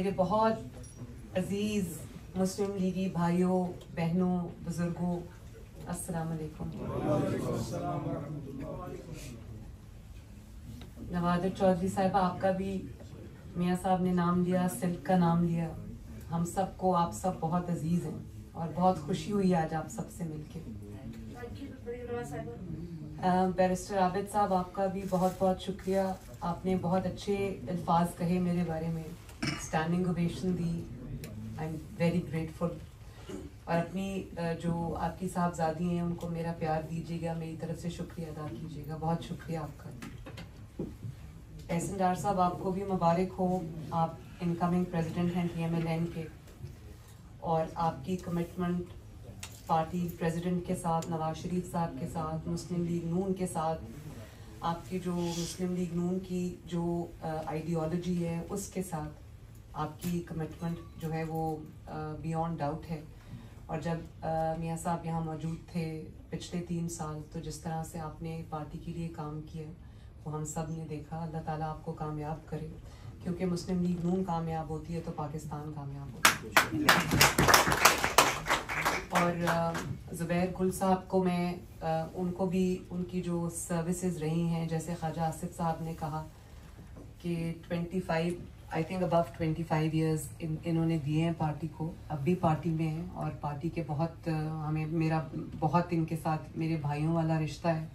मेरे बहुत अजीज मुस्लिम लीगी भाइयों बहनों बुजुर्गों, अस्सलाम वालेकुम। नवाज़ चौधरी साहिबा, आपका भी मियाँ साहब ने नाम लिया, सिल्क का नाम लिया। हम सबको आप सब बहुत अजीज हैं और बहुत खुशी हुई आज आप सबसे मिलके। बैरिस्टर आबिद साहब, आपका भी बहुत बहुत शुक्रिया। आपने बहुत अच्छे अल्फाज कहे मेरे बारे में, standing ovation the. I am very grateful. और अपनी जो आपकी साहबजादी हैं उनको मेरा प्यार दीजिएगा, मेरी तरफ से शुक्रिया अदा कीजिएगा। बहुत शुक्रिया आपका। एहसन डार साहब, आपको भी मुबारक हो। आप इनकमिंग प्रेसिडेंट हैं TMLN के, और आपकी कमिटमेंट पार्टी प्रेसिडेंट के साथ, नवाज शरीफ साहब के साथ, मुस्लिम लीग नून के साथ, आपकी जो मुस्लिम लीग नून की जो आइडियोलॉजी है उसके साथ आपकी कमिटमेंट जो है वो बियॉन्ड डाउट है। और जब मियाँ साहब यहाँ मौजूद थे पिछले 3 साल, तो जिस तरह से आपने पार्टी के लिए काम किया वो हम सब ने देखा। अल्लाह ताला आपको कामयाब करे, क्योंकि मुस्लिम लीग नून कामयाब होती है तो पाकिस्तान कामयाब होता है। और ज़ुबैर गुल साहब को मैं उनको भी उनकी जो सर्विसेज रही हैं, जैसे ख्वाजा आसिफ साहब ने कहा कि 25 आई थिंक अबव 25 ईयर्स इन्होंने दिए हैं पार्टी को, अब भी पार्टी में हैं और पार्टी के बहुत मेरा बहुत इनके साथ मेरे भाइयों वाला रिश्ता है।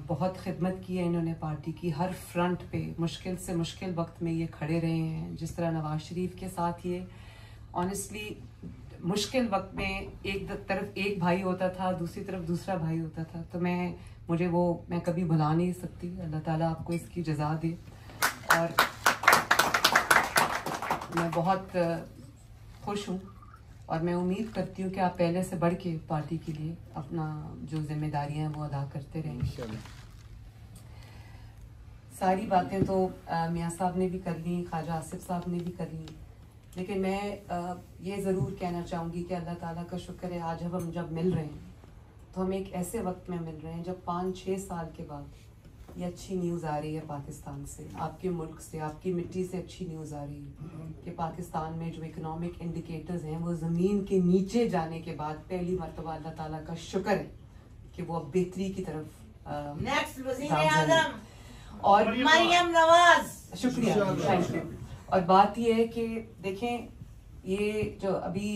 बहुत खिदमत की है इन्होंने पार्टी की, हर फ्रंट पे मुश्किल से मुश्किल वक्त में ये खड़े रहे हैं। जिस तरह नवाज शरीफ के साथ ये ऑनेस्टली मुश्किल वक्त में एक तरफ एक भाई होता था, दूसरी तरफ दूसरा भाई होता था, तो मैं कभी भुला नहीं सकती। अल्लाह ताला आपको इसकी जज़ा दे। और मैं बहुत खुश हूँ और मैं उम्मीद करती हूँ कि आप पहले से बढ़ के पार्टी के लिए अपना जो जिम्मेदारियाँ हैं वो अदा करते रहें। सारी बातें तो मियाँ साहब ने भी कर ली, ख्वाजा आसिफ साहब ने भी कर ली, लेकिन मैं ये ज़रूर कहना चाहूँगी कि अल्लाह ताला का शुक्र है आज हम जब मिल रहे हैं तो हम एक ऐसे वक्त में मिल रहे हैं जब 5-6 साल के बाद ये अच्छी न्यूज़ आ रही है पाकिस्तान से, आपके मुल्क से, आपकी मिट्टी से अच्छी न्यूज़ आ रही है कि पाकिस्तान में जो इकनॉमिक इंडिकेटर्स हैं वो ज़मीन के नीचे जाने के बाद पहली मरतबा अल्लाह ताला का शुक्र है कि वो अब बेहतरी की तरफ नेक्स्ट वज़ीर-ए-आज़म और मरियम नवाज। शुक्रिया, थैंक यू। और बात ये है कि देखें, ये जो अभी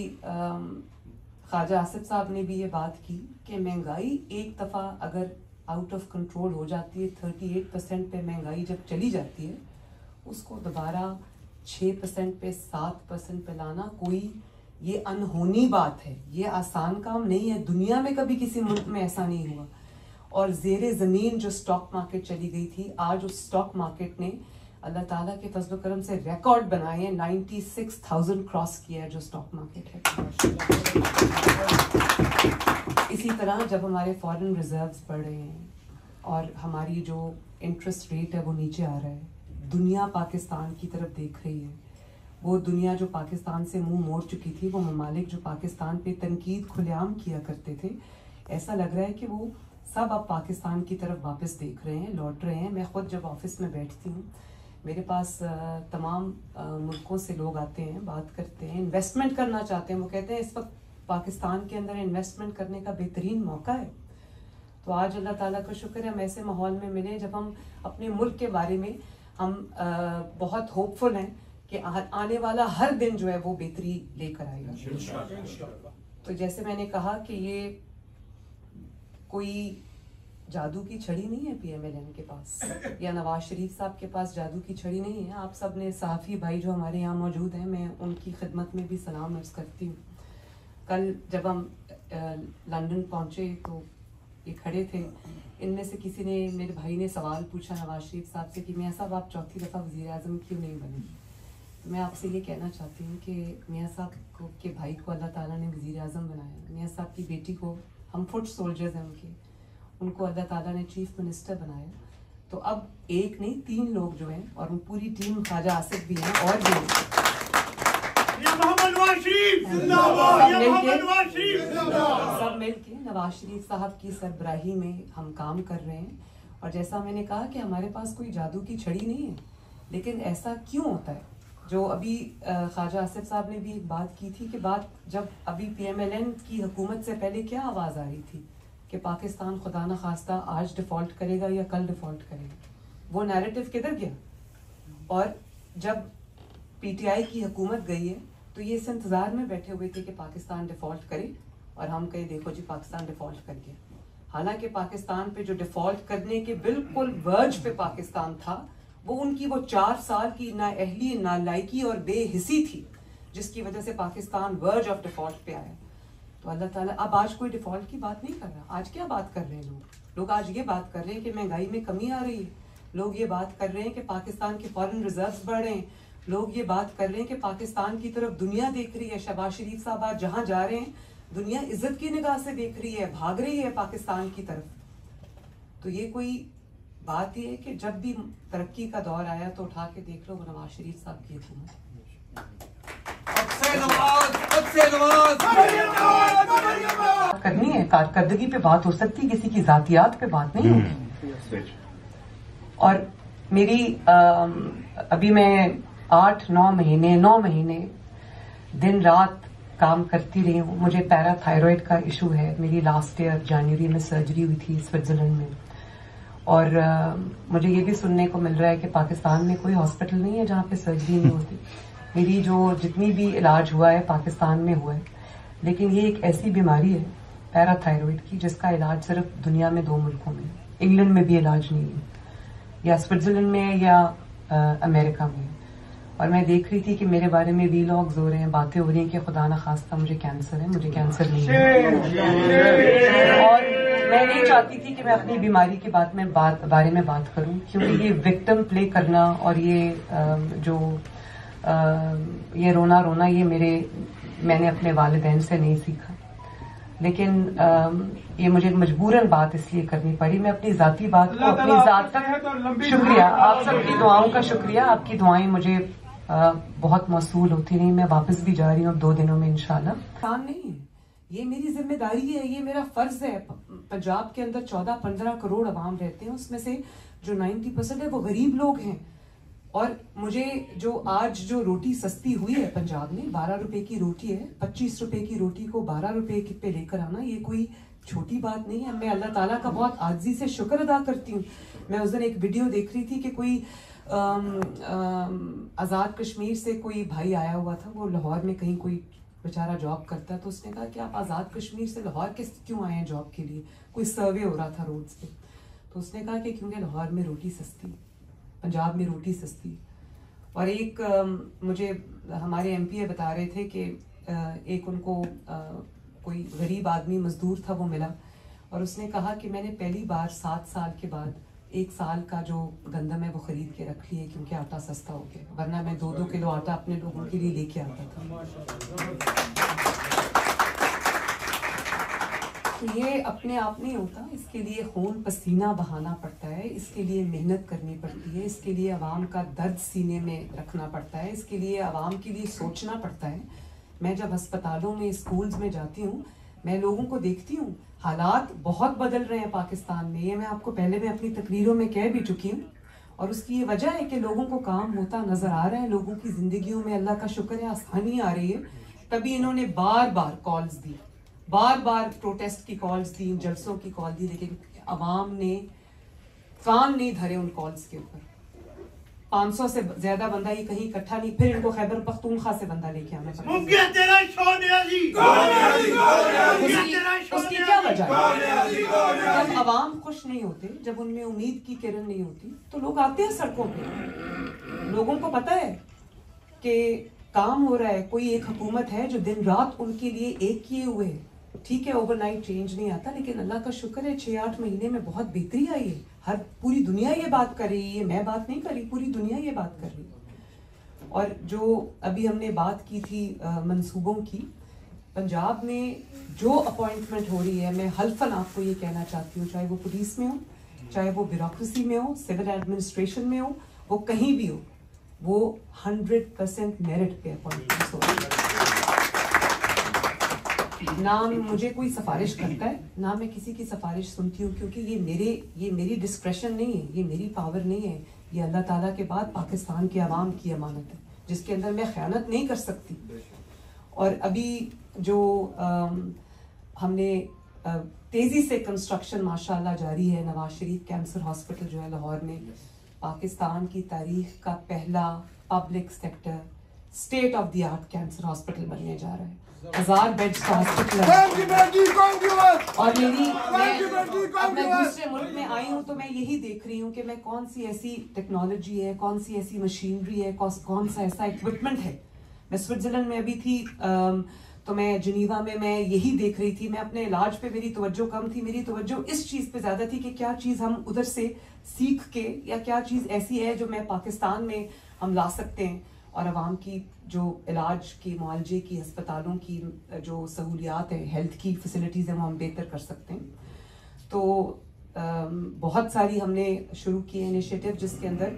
ख्वाजा आसिफ साहब ने भी ये बात की कि महंगाई एक दफ़ा अगर आउट ऑफ कंट्रोल हो जाती है, 38% पे महंगाई जब चली जाती है, उसको दोबारा 6% पे 7% पे लाना कोई ये अनहोनी बात है, ये आसान काम नहीं है। दुनिया में कभी किसी मुल्क में ऐसा नहीं हुआ। और ज़ेरे ज़मीन जो स्टॉक मार्केट चली गई थी, आज उस स्टॉक मार्केट ने अल्लाह ताला के फजल करम से रिकॉर्ड बनाए हैं। 96,000 क्रॉस किया है जो स्टॉक मार्केट है। इसी तरह जब हमारे फॉरेन रिजर्व्स बढ़ रहे हैं और हमारी जो इंटरेस्ट रेट है वो नीचे आ रहा है, दुनिया पाकिस्तान की तरफ देख रही है। वो दुनिया जो पाकिस्तान से मुंह मोड़ चुकी थी, वो ममालिक जो पाकिस्तान पे तनकीद खुलेआम किया करते थे, ऐसा लग रहा है कि वो सब अब पाकिस्तान की तरफ वापस देख रहे हैं, लौट रहे हैं। मैं खुद जब ऑफिस में बैठती हूँ, मेरे पास तमाम मुल्कों से लोग आते हैं, बात करते हैं, इन्वेस्टमेंट करना चाहते हैं। वो कहते हैं इस वक्त पाकिस्तान के अंदर इन्वेस्टमेंट करने का बेहतरीन मौका है। तो आज अल्लाह ताला का शुक्र है हम ऐसे माहौल में मिले जब हम अपने मुल्क के बारे में हम बहुत होपफुल हैं कि आने वाला हर दिन जो है वो बेहतरी लेकर आएगा। तो जैसे मैंने कहा कि ये कोई जादू की छड़ी नहीं है PMLN के पास, या नवाज शरीफ साहब के पास जादू की छड़ी नहीं है। आप सब ने सहाफ़ी भाई जो हमारे यहाँ मौजूद हैं, मैं उनकी खिदमत में भी सलाम अर्ज़ करती हूँ। कल जब हम लंदन पहुँचे तो ये खड़े थे, इनमें से किसी ने, मेरे भाई ने सवाल पूछा नवाज शरीफ साहब से कि मियाँ साहब आप चौथी दफ़ा वज़ीर-ए-आज़म क्यों नहीं बने। तो मैं आपसे ये कहना चाहती हूँ कि मियाँ साहब के भाई को अल्लाह ताला ने वज़ीर-ए-आज़म बनाया, मियाँ साहब की बेटी को, हम फुट सोल्जर्स हैं उनको अल्लाह ताला ने चीफ मिनिस्टर बनाया। तो अब एक नहीं 3 लोग जो हैं, और वो पूरी टीम, ख्वाजा आसिफ भी हैं और भी हैं, सब मिलके नवाज शरीफ साहब की सरबराही में हम काम कर रहे हैं। और जैसा मैंने कहा कि हमारे पास कोई जादू की छड़ी नहीं है, लेकिन ऐसा क्यों होता है जो अभी ख्वाजा आसिफ साहब ने भी एक बात की थी कि बात जब अभी PMLN की हुकूमत से पहले क्या आवाज़ आ रही थी कि पाकिस्तान खुदा न खास्ता आज डिफ़ॉल्ट करेगा या कल डिफ़ॉल्ट करेगा, वो नैरेटिव किधर गया? और जब PTI की हुकूमत गई है तो ये इस इंतज़ार में बैठे हुए थे कि पाकिस्तान डिफ़ॉल्ट करे और हम कहे देखो जी पाकिस्तान डिफ़ॉल्ट कर गया। हालांकि पाकिस्तान पे जो डिफ़ॉल्ट करने के बिल्कुल वर्ज पे पाकिस्तान था, वो उनकी वो 4 साल की नाअहली, नालायकी और बेहिसी थी जिसकी वजह से पाकिस्तान वर्ज ऑफ डिफ़ॉल्ट पे आया। तो अल्लाह ताला अब आज कोई डिफ़ॉल्ट की बात नहीं कर रहा। आज क्या बात कर रहे हैं लोग आज ये बात कर रहे हैं कि महंगाई में कमी आ रही है, लोग ये बात कर रहे हैं कि पाकिस्तान के फॉरेन रिजर्व्स बढ़ रहे हैं, लोग ये बात कर रहे हैं कि पाकिस्तान की तरफ दुनिया देख रही है। शहबाज शरीफ साहब आज जहाँ जा रहे हैं दुनिया इज्जत की निगाह से देख रही है, भाग रही है पाकिस्तान की तरफ। तो ये कोई बात ये है कि जब भी तरक्की का दौर आया तो उठा के देख लो नवाज शरीफ साहब की हुकूमत। करनी है, कारकर्दगी पे बात हो सकती है, किसी की जातियात पे बात नहीं होती। और मेरी अभी मैं 9 महीने दिन रात काम करती रही हूँ। मुझे पैराथायरॉयड का इशू है। मेरी लास्ट ईयर जनवरी में सर्जरी हुई थी स्विट्जरलैंड में। और मुझे ये भी सुनने को मिल रहा है कि पाकिस्तान में कोई हॉस्पिटल नहीं है जहाँ पे सर्जरी नहीं होती। मेरी जो जितनी भी इलाज हुआ है पाकिस्तान में हुआ है, लेकिन ये एक ऐसी बीमारी है पैराथायरॉयड की जिसका इलाज सिर्फ दुनिया में 2 मुल्कों में, इंग्लैंड में भी इलाज नहीं है, या स्विट्जरलैंड में या अमेरिका में। और मैं देख रही थी कि मेरे बारे में वीलॉग्स हो रहे हैं, बातें हो रही हैं कि खुदा न खास्ता मुझे कैंसर है। मुझे कैंसर नहीं है। और मैं नहीं चाहती थी कि मैं अपनी बीमारी के बारे में बात करूं, क्योंकि ये विक्टिम प्ले करना और ये रोना ये मैंने अपने वालिदैन से नहीं सीखा। लेकिन ये मुझे मजबूरन बात इसलिए करनी पड़ी। मैं अपनी जाती बात को अपनी जात तक, शुक्रिया आप सबकी दुआओं का शुक्रिया। आपकी दुआएं मुझे बहुत मौसूल होती रही। मैं वापस भी जा रही हूँ 2 दिनों में इंशाल्लाह। काम नहीं है, ये मेरी जिम्मेदारी है, ये मेरा फर्ज है। पंजाब के अंदर 14-15 करोड़ अवाम रहते हैं, उसमें से जो 90% है वो गरीब लोग हैं। और मुझे जो रोटी सस्ती हुई है पंजाब में, 12 रुपए की रोटी है, 25 रुपए की रोटी को 12 रुपए पे लेकर आना, ये कोई छोटी बात नहीं है। मैं अल्लाह ताला का बहुत आजिज़ी से शुक्र अदा करती हूँ। मैं उस दिन एक वीडियो देख रही थी कि कोई आज़ाद कश्मीर से कोई भाई आया हुआ था, वो लाहौर में कहीं कोई बेचारा जॉब करता है। तो उसने कहा कि आप आज़ाद कश्मीर से लाहौर क्यों आए हैं जॉब के लिए? कोई सर्वे हो रहा था रोड्स पे। तो उसने कहा कि क्योंकि लाहौर में रोटी सस्ती, पंजाब में रोटी सस्ती। और एक मुझे हमारे MP बता रहे थे कि एक उनको कोई गरीब आदमी मजदूर था, वो मिला और उसने कहा कि मैंने पहली बार 7 साल के बाद 1 साल का जो गंदम है वो खरीद के रख लिए, क्योंकि आटा सस्ता हो गया, वरना मैं 2-2 किलो आटा अपने लोगों के लिए लेके आता था। तो ये अपने आप नहीं होता, इसके लिए खून पसीना बहाना पड़ता है, इसके लिए मेहनत करनी पड़ती है, इसके लिए आवाम का दर्द सीने में रखना पड़ता है, इसके लिए आवाम के लिए सोचना पड़ता है। मैं जब अस्पतालों में, स्कूल्स में जाती हूँ, मैं लोगों को देखती हूँ, हालात बहुत बदल रहे हैं पाकिस्तान में। ये मैं आपको पहले में अपनी तकरीरों में कह भी चुकी हूँ। और उसकी ये वजह है कि लोगों को काम होता नजर आ रहा है, लोगों की जिंदगियों में अल्लाह का शुक्र है आसानी आ रही है। तभी इन्होंने बार बार कॉल्स दी, बार बार प्रोटेस्ट की कॉल्स दी, जलसों की कॉल दी, लेकिन अवाम ने कान नहीं धरे उन कॉल्स के ऊपर। 500 से ज्यादा बंदा ही कहीं इकट्ठा नहीं, फिर इनको खैबर पख्तूनख्वा से बंदा लेके आना पड़ा। उसकी क्या वजह है? जब अवाम खुश नहीं होते, जब उनमें उम्मीद की किरण नहीं होती, तो लोग आते हैं सड़कों पे। लोगों को पता है कि काम हो रहा है, कोई एक हुकूमत है जो दिन रात उनके लिए एक किए हुए है। ठीक है, ओवरनाइट चेंज नहीं आता, लेकिन अल्लाह का शुक्र है 6-8 महीने में बहुत बेहतरी आई है। पूरी दुनिया ये बात कर रही है, मैं बात नहीं कर रही, पूरी दुनिया ये बात कर रही है। और जो अभी हमने बात की थी मंसूबों की, पंजाब में जो अपॉइंटमेंट हो रही है, मैं हल्फन आपको ये कहना चाहती हूँ, चाहे वो पुलिस में हो, चाहे वो ब्यूरोक्रेसी में हो, सिविल एडमिनिस्ट्रेशन में हो, वो कहीं भी हो, वो 100% मेरिट पे अपॉइंटमेंट्स हो रही है। ना मुझे कोई सिफारिश करता है, ना मैं किसी की सिफारिश सुनती हूँ, क्योंकि ये मेरी डिस्क्रेशन नहीं है, ये मेरी पावर नहीं है, ये अल्लाह ताला के बाद पाकिस्तान के अवाम की अमानत है। जिसके अंदर मैं ख़यानत नहीं कर सकती। और अभी जो हमने तेज़ी से कंस्ट्रक्शन माशाल्लाह जारी है, नवाज शरीफ कैंसर हॉस्पिटल जो है लाहौर में, पाकिस्तान की तारीख का पहला public sector state of the art cancer hospital बनने जा रहा है। 1000 बेड्स का हॉस्पिटल है। और मैं दूसरे मुल्क में आई हूँ तो मैं यही देख रही हूँ कि मैं कौन सी ऐसी टेक्नोलॉजी है, कौन सी ऐसी मशीनरी है, कौन सा ऐसा इक्विपमेंट है। मैं स्विट्जरलैंड में अभी थी तो मैं जिनीवा में मैं यही देख रही थी। मैं अपने इलाज पे मेरी तवज्जो कम थी, मेरी तवज्जो इस चीज़ पे ज़्यादा थी कि क्या चीज़ हम उधर से सीख के या क्या चीज़ ऐसी है जो मैं पाकिस्तान में हम ला सकते हैं और आवाम की जो इलाज की, मुआलजे की, अस्पतालों की जो सहूलियात है, हेल्थ की फैसिलिटीज़ हैं, वो हम बेहतर कर सकते हैं। तो बहुत सारी हमने शुरू किए इनिशिएटिव जिसके अंदर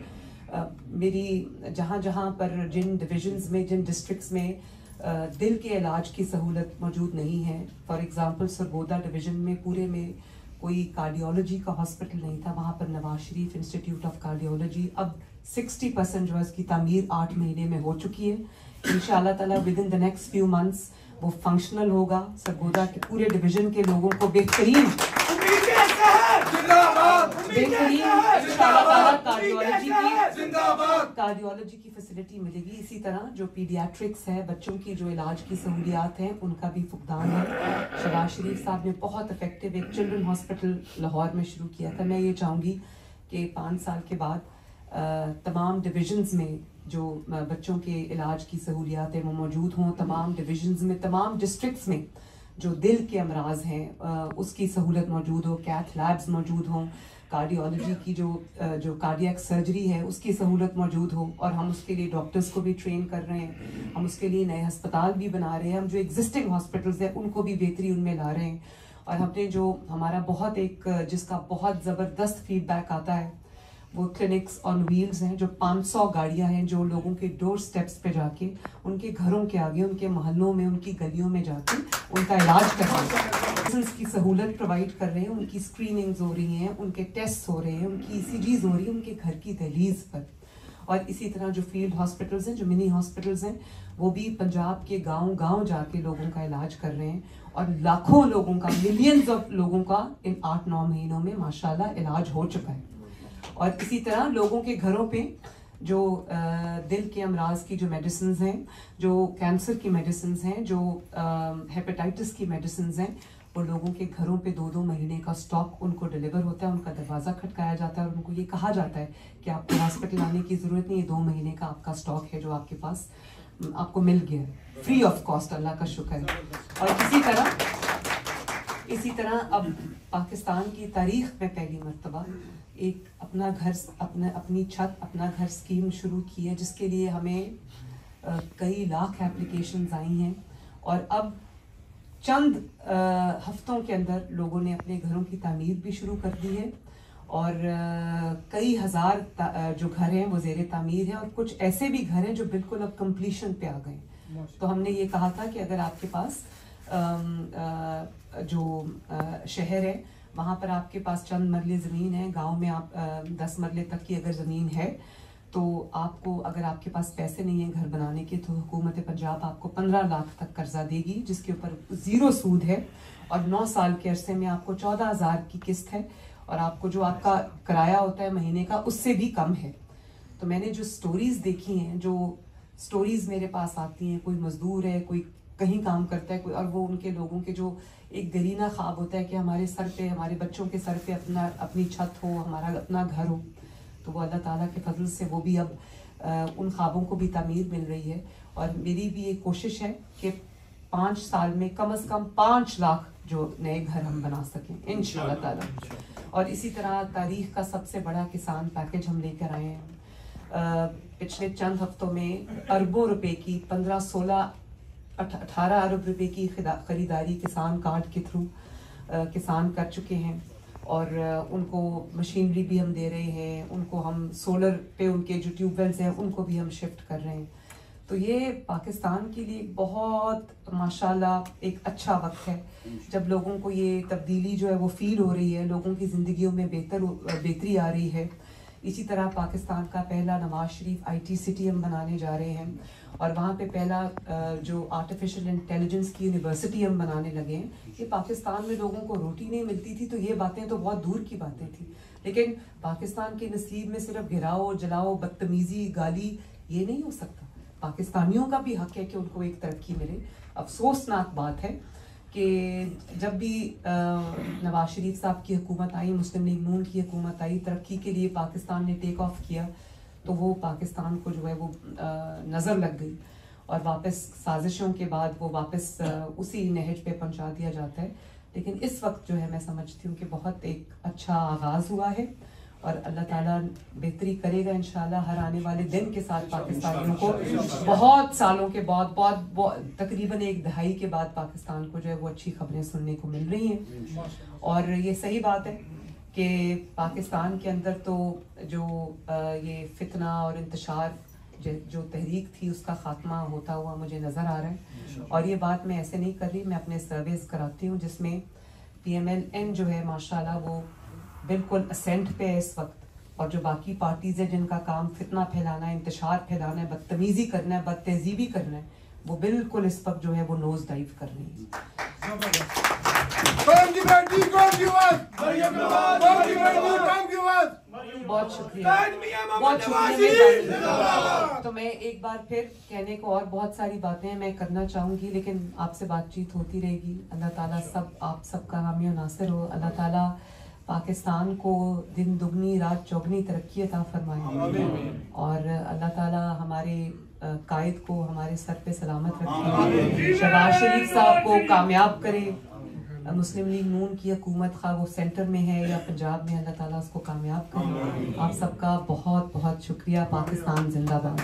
मेरी जहाँ जहाँ पर जिन डिविजन्स में, जिन डिस्ट्रिक्ट्स में दिल के इलाज की सहूलत मौजूद नहीं है, फॉर एग्ज़ाम्पल सरगोदा डिवीज़न में पूरे में कोई कार्डियोलॉजी का हॉस्पिटल नहीं था, वहाँ पर Nawaz Sharif institute of cardiology अब 60% जो है उसकी तामीर 8 महीने में हो चुकी है। इंशाअल्लाह ताला with in the next few months वो फंक्शनल होगा। सरगोदा के पूरे डिवीजन के लोगों को बेहतरीन कार्डियोलॉजी की फैसिलिटी मिलेगी। इसी तरह जो पीडियाट्रिक्स है, बच्चों की जो इलाज की सहूलियात हैं, उनका भी फुकदान है। शहबाज शरीफ साहब ने बहुत इफेक्टिव एक चिल्ड्रन हॉस्पिटल लाहौर में शुरू किया था। मैं ये चाहूँगी कि 5 साल के बाद तमाम डिविजन्स में जो बच्चों के इलाज की सहूलियात हैं वो मौजूद हों। तमाम डिविजन्स में, तमाम डिस्ट्रिक्ट्स में जो दिल के अमराज हैं उसकी सहूलत मौजूद हो, कैथ लैब्स मौजूद हों, कार्डियोलॉजी की जो कार्डियक सर्जरी है उसकी सहूलत मौजूद हो। और हम उसके लिए डॉक्टर्स को भी ट्रेन कर रहे हैं, हम उसके लिए नए अस्पताल भी बना रहे हैं, हम जो एग्जिस्टिंग हॉस्पिटल्स हैं उनको भी बेहतरी उनमें ला रहे हैं। और हमने जो हमारा बहुत एक जिसका बहुत ज़बरदस्त फीडबैक आता है वो क्लिनिक्स ऑन व्हील्स हैं, जो 500 गाड़ियां हैं जो लोगों के डोर स्टेप्स पे जाके, उनके घरों के आगे, उनके मोहल्लों में, उनकी गलियों में जाके उनका इलाज कर रहे हैं, की सहूलत प्रोवाइड कर रहे हैं, उनकी स्क्रीनिंग्स हो रही हैं, उनके टेस्ट हो रहे हैं, उनकी ECGs हो रही है उनके घर की दहलीज पर। और इसी तरह जो फील्ड हॉस्पिटल्स हैं, जो मिनी हॉस्पिटल्स हैं, वो भी पंजाब के गाँव जाके लोगों का इलाज कर रहे हैं। और लाखों लोगों का, मिलियंस ऑफ लोगों का इन 8-9 महीनों में माशाल्लाह इलाज हो चुका है। और इसी तरह लोगों के घरों पे जो दिल के अमराज की जो मेडिसिन हैं, जो कैंसर की मेडिसिन हैं, जो हेपेटाइटिस की मेडिसिन हैं, वो लोगों के घरों पे 2-2 महीने का स्टॉक उनको डिलीवर होता है। उनका दरवाज़ा खटकाया जाता है और उनको ये कहा जाता है कि आपको हॉस्पिटल आने की ज़रूरत नहीं है, 2 महीने का आपका स्टॉक है जो आपके पास आपको मिल गया है, फ्री ऑफ कॉस्ट, अल्लाह का शुक्र है। और इसी तरह अब पाकिस्तान की तारीख में पहली मर्तबा एक अपनी छत अपना घर स्कीम शुरू की है, जिसके लिए हमें कई लाख एप्लीकेशंस आई हैं। और अब चंद हफ्तों के अंदर लोगों ने अपने घरों की तामीर भी शुरू कर दी है और कई हज़ार जो घर हैं वो ज़ेरे तामीर हैं और कुछ ऐसे भी घर हैं जो बिल्कुल अब कंप्लीशन पे आ गए। तो हमने ये कहा था कि अगर आपके पास जो शहर है वहाँ पर आपके पास चंद मरले ज़मीन है, गांव में आप 10 मरले तक की अगर ज़मीन है तो आपको, अगर आपके पास पैसे नहीं है घर बनाने के, तो हुकूमत पंजाब आपको 15 लाख तक कर्जा देगी, जिसके ऊपर 0 सूद है और 9 साल के अरसे में आपको 14,000 की किस्त है और आपको जो आपका किराया होता है महीने का उससे भी कम है। तो मैंने जो स्टोरीज़ देखी हैं, जो स्टोरीज़ मेरे पास आती हैं, कोई मजदूर है, कोई कहीं काम करता है, कोई, और वो उनके लोगों के जो एक दरीना ख्वाब होता है कि हमारे सर पे, हमारे बच्चों के सर पे अपनी छत हो, हमारा अपना घर हो, तो वो अल्लाह ताला के फजल से वो भी अब उन ख्वाबों को भी तामीर मिल रही है। और मेरी भी एक कोशिश है कि 5 साल में कम से कम 5 लाख जो नए घर हम बना सकें इंशाअल्लाह ताला। और इसी तरह तारीख का सबसे बड़ा किसान पैकेज हम लेकर आए हैं। पिछले चंद हफ्तों में अरबों रुपए की 18 अरब रुपए की खरीदारी किसान कार्ड के थ्रू किसान कर चुके हैं और उनको मशीनरी भी हम दे रहे हैं, उनको हम सोलर पे उनके जो ट्यूबवेल्स हैं उनको भी हम शिफ्ट कर रहे हैं। तो ये पाकिस्तान के लिए बहुत माशाल्लाह एक अच्छा वक्त है जब लोगों को ये तब्दीली जो है वो फील हो रही है, लोगों की ज़िंदगियों में बेहतरी आ रही है। इसी तरह पाकिस्तान का पहला नवाज शरीफ IT सिटी हम बनाने जा रहे हैं, और वहाँ पे पहला जो आर्टिफिशियल इंटेलिजेंस की यूनिवर्सिटी हम बनाने लगे हैं। कि पाकिस्तान में लोगों को रोटी नहीं मिलती थी तो ये बातें तो बहुत दूर की बातें थी, लेकिन पाकिस्तान के नसीब में सिर्फ गिराओ जलाओ बदतमीजी गाली ये नहीं हो सकता। पाकिस्तानियों का भी हक है कि उनको एक तरक्की मिले। अफसोसनाक बात है कि जब भी नवाज शरीफ साहब की हुकूमत आई, मुस्लिम लीग नून की हुकूमत आई, तरक्की के लिए पाकिस्तान ने टेक ऑफ किया तो वो पाकिस्तान को जो है वो नज़र लग गई, और वापस साजिशों के बाद वो वापस उसी नहज पे पहुंचा दिया जाता है। लेकिन इस वक्त जो है मैं समझती हूँ कि बहुत एक अच्छा आगाज़ हुआ है, और अल्लाह ताला बेहतरी करेगा इंशाल्लाह। हर आने वाले दिन के साथ पाकिस्तानियों को बहुत सालों के बाद बहुत तकरीबन एक दहाई के बाद पाकिस्तान को जो है वो अच्छी खबरें सुनने को मिल रही हैं। और ये सही बात है कि पाकिस्तान के अंदर तो जो ये फितना और इंतशार जो तहरीक थी उसका खात्मा होता हुआ मुझे नज़र आ रहा है। और ये बात मैं ऐसे नहीं कर रही, मैं अपने सर्वेस कराती हूँ जिसमें PMLN जो है माशाल्लाह वो बिल्कुल असेंट पे है इस वक्त, और जो बाकी पार्टीज है जिनका काम फितना फैलाना है, इंतशार फैलाना है, बदतमीजी करना है, बदतहजीबी करना है, वो बिल्कुल इस वक्त जो है वो नोज डाइव कर रही है। बहुत शुक्रिया, बहुत शुक्रिया। तो मैं एक बार फिर कहने को और बहुत सारी बातें मैं करना चाहूँगी, लेकिन आपसे बातचीत होती रहेगी। अल्लाह ताला आप सबका हामी नासिर हो। अल्लाह ताला पाकिस्तान को दिन दुगनी रात चौगनी तरक्की अता फरमाए, और अल्लाह ताला हमारे कायद को हमारे सर पे सलामत रखे, शहबाज शरीफ साहब को कामयाब करे, मुस्लिम लीग नून की हुकूमत खा वो सेंटर में है या पंजाब में, अल्लाह ताला उसको कामयाब करे। आप सबका बहुत बहुत शुक्रिया। पाकिस्तान जिंदाबाद।